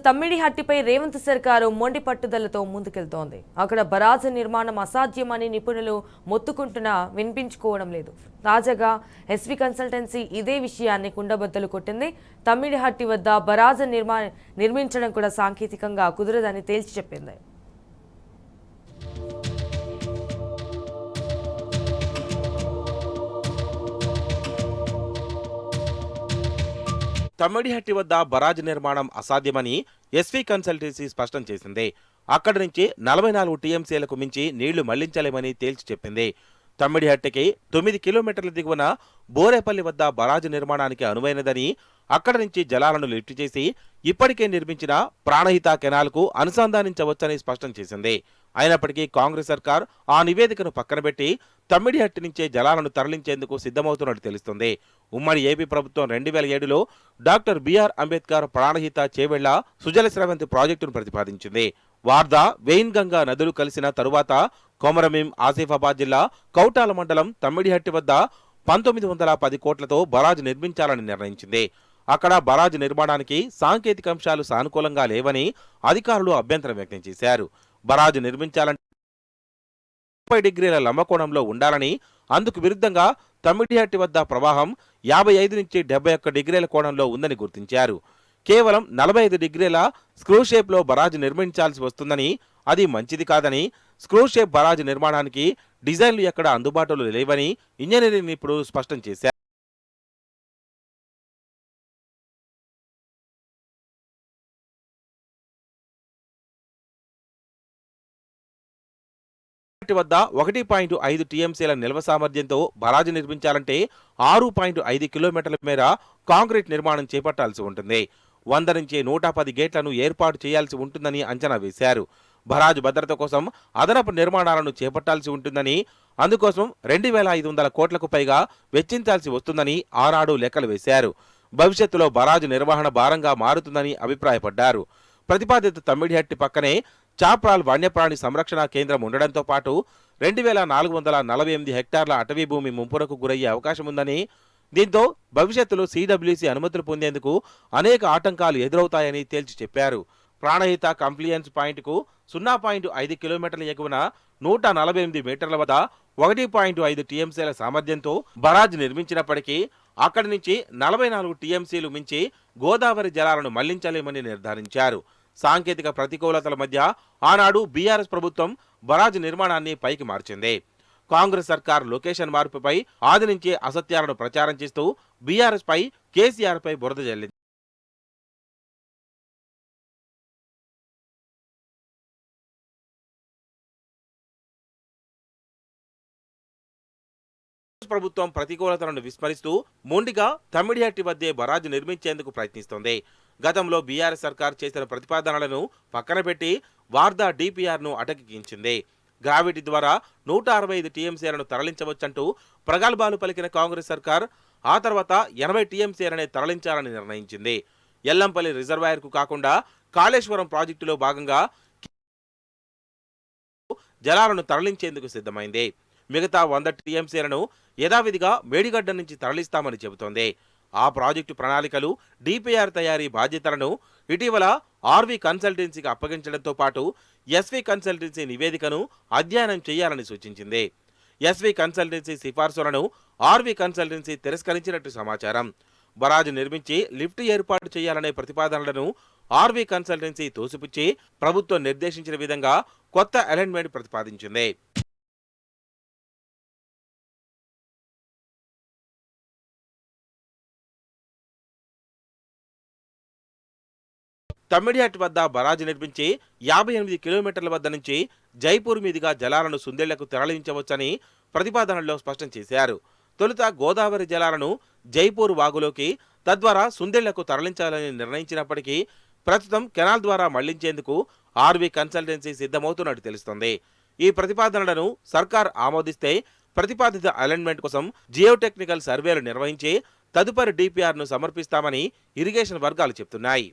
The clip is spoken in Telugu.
తమ్మిడిహట్టిపై రేవంత్ సర్కారు మొండి పట్టుదలతో ముందుకెళ్తోంది. అక్కడ బరాజు నిర్మాణం అసాధ్యమని నిపుణులు మొత్తుకుంటున్నా వినిపించుకోవడం లేదు. తాజాగా ఎస్వి కన్సల్టెన్సీ ఇదే విషయాన్ని కుండబద్దలు కొట్టింది. తమ్మిడిహట్టి వద్ద బరాజు నిర్మించడం కూడా సాంకేతికంగా కుదరదని తేల్చి చెప్పింది. తమ్మిడిహట్టి వద్ద బరాజు నిర్మాణం అసాధ్యమని ఎస్వి కన్సల్టెన్సీ స్పష్టం చేసింది. అక్కడి నుంచి 44 టీఎంసీలకు మించి నీళ్లు మళ్లించలేమని తేల్చి చెప్పింది. తమ్మిడిహట్టికి 9 కిలోమీటర్ల దిగువన బోరేపల్లి వద్ద బరాజు నిర్మాణానికి అనువైనదని, అక్కడి నుంచి జలాలను లిఫ్ట్ చేసి ఇప్పటికే నిర్మించిన ప్రాణహిత కెనాల్కు అనుసంధానించవచ్చని స్పష్టం చేసింది. అయినప్పటికీ కాంగ్రెస్ సర్కార్ ఆ నివేదికను పక్కనబెట్టి తమ్మిడిహట్టి నుంచే జలాలను తరలించేందుకు సిద్ధమవుతున్నట్టు తెలుస్తుంది. ఉమ్మడి ఏపీ ప్రభుత్వం 2007లో డాక్టర్ బిఆర్ అంబేద్కర్ ప్రాణహిత చేవెళ్ల సుజల స్రవంతి ప్రాజెక్టును ప్రతిపాదించింది. వార్దా, వెయిన్గంగా నదులు కలిసిన తరువాత కొమరమీం, ఆసిఫాబాద్ జిల్లా కౌటాల మండలం తమ్మిడిహట్టి వద్ద 1910 కోట్లతో బరాజు నిర్మించాలని నిర్ణయించింది. అక్కడ బరాజు నిర్మాణానికి సాంకేతిక అంశాలు సానుకూలంగా లేవని అధికారులు అభ్యంతరం వ్యక్తం చేశారు. బరాజు నిర్మించాలంటే 30 డిగ్రీల లంబకోణంలో ఉండాలని, అందుకు విరుద్ధంగా తమ్మిడిహట్టి వద్ద ప్రవాహం 55 నుంచి 71 డిగ్రీల కోణంలో ఉందని గుర్తించారు. కేవలం 45 డిగ్రీల స్క్రూ షేప్లో బరాజు నిర్మించాల్సి వస్తుందని, అది మంచిది కాదని, స్క్రూ షేప్ బరాజు నిర్మాణానికి డిజైన్లు ఎక్కడ అందుబాటులో లేవని ఇంజనీరింగ్ నిపుణులు స్పష్టం చేశారు. వద్ద 1.5 టీఎంసీల నిల్వ సామర్థ్యంతో బరాజు నిర్మించాలంటే 6.5 కిలోమీటర్ల మేర కాంక్రీట్ నిర్మాణం చేపట్టాల్సి ఉంటుంది. 100 నుంచి 110 గేట్లను ఏర్పాటు చేయాల్సి ఉంటుందని అంచనా వేశారు. బరాజు భద్రత కోసం అదనపు నిర్మాణాలను చేపట్టాల్సి ఉంటుందని, అందుకోసం 2500 కోట్లకు పైగా వెచ్చించాల్సి వస్తుందని ఆనాడు లెక్కలు వేశారు. భవిష్యత్తులో బరాజు నిర్వహణ భారంగా మారుతుందని అభిప్రాయపడ్డారు. ప్రతిపాదిత తమ్మిడిహట్టి పక్కనే చాప్రాల్ వన్యప్రాణి సంరక్షణ కేంద్రం ఉండడంతో పాటు 2448 హెక్టార్ల అటవీ భూమి ముంపునకు గురయ్యే అవకాశం ఉందని, దీంతో భవిష్యత్తులో సిడబ్ల్యూసి అనుమతులు పొందేందుకు అనేక ఆటంకాలు ఎదురవుతాయని తేల్చి చెప్పారు. ప్రాణహిత కంప్లియన్స్ పాయింట్కు 0.5 కిలోమీటర్ల ఎగువన 148 మీటర్ల వద్ద 1.5 టీఎంసీల సామర్థ్యంతో బరాజు నిర్మించినప్పటికీ అక్కడి నుంచి 44 టీఎంసీలు మించి గోదావరి జలాలను మళ్లించలేమని నిర్ధారించారు. సాంకేతిక ప్రతికూలతల మధ్య ఆనాడు బీఆర్ఎస్ ప్రభుత్వం బరాజు నిర్మాణాన్ని పైకి మార్చింది. కాంగ్రెస్ సర్కార్ లొకేషన్ మార్పుపై ఆది నుంచి అసత్యాలను ప్రచారం చేస్తూ బీఆర్ఎస్ పై, కేసీఆర్ పై బురద జల్లింది. ప్రభుత్వం ప్రతికూలతలను విస్మరిస్తూ మొండిగా తమ్మిడిహట్టి వద్దే బరాజు నిర్మించేందుకు ప్రయత్నిస్తోంది. గతంలో బీఆర్ఎస్ సర్కార్ చేసిన ప్రతిపాదనలను పక్కన పెట్టి వార్దా డిపిఆర్ను అటకెక్కించింది. గ్రావిటీ ద్వారా 165 టీఎంసీలను తరలించవచ్చంటూ ప్రగల్భాలు పలికిన కాంగ్రెస్ సర్కార్ ఆ తర్వాత 80 టీఎంసీలనే తరలించాలని నిర్ణయించింది. ఎల్లంపల్లి రిజర్వాయర్కు కాకుండా కాళేశ్వరం ప్రాజెక్టులో భాగంగా జలాలను తరలించేందుకు సిద్ధమైంది. మిగతా 100 టీఎంసీలను యథావిధిగా మేడిగడ్డ నుంచి తరలిస్తామని చెబుతోంది. ఆ ప్రాజెక్టు ప్రణాళికలు, డిపిఆర్ తయారీ బాధ్యతలను ఇటీవల ఆర్వి కన్సల్టెన్సీకి అప్పగించడంతో పాటు ఎస్వి కన్సల్టెన్సీ నివేదికను అధ్యయనం చేయాలని సూచించింది. ఎస్వి కన్సల్టెన్సీ సిఫార్సులను ఆర్వి కన్సల్టెన్సీ తిరస్కరించినట్టు సమాచారం. బరాజు నిర్మించి లిఫ్ట్ ఏర్పాటు చేయాలనే ప్రతిపాదనలను ఆర్వి కన్సల్టెన్సీ తోసిపుచ్చి ప్రభుత్వం నిర్దేశించిన విధంగా కొత్త అలైన్మెంట్ ప్రతిపాదించింది. తమ్మిడిహట్టి వద్ద బరాజు నిర్మించి 58 కిలోమీటర్ల వద్ద నుంచి జైపూర్ మీదుగా జలాలను సుందేళ్లకు తరలించవచ్చని ప్రతిపాదనలో స్పష్టం చేశారు. తొలుత గోదావరి జలాలను జైపూర్ వాగులోకి, తద్వారా సుందేళ్లకు తరలించాలని నిర్ణయించినప్పటికీ ప్రస్తుతం కెనాల్ ద్వారా మళ్లించేందుకు ఆర్వి కన్సల్టెన్సీ సిద్ధమవుతున్నట్టు తెలుస్తోంది. ఈ ప్రతిపాదనలను సర్కార్ ఆమోదిస్తే ప్రతిపాదిత అలైన్మెంట్ కోసం జియోటెక్నికల్ సర్వేలు నిర్వహించి తదుపరి డిపిఆర్ను సమర్పిస్తామని ఇరిగేషన్ వర్గాలు చెబుతున్నాయి.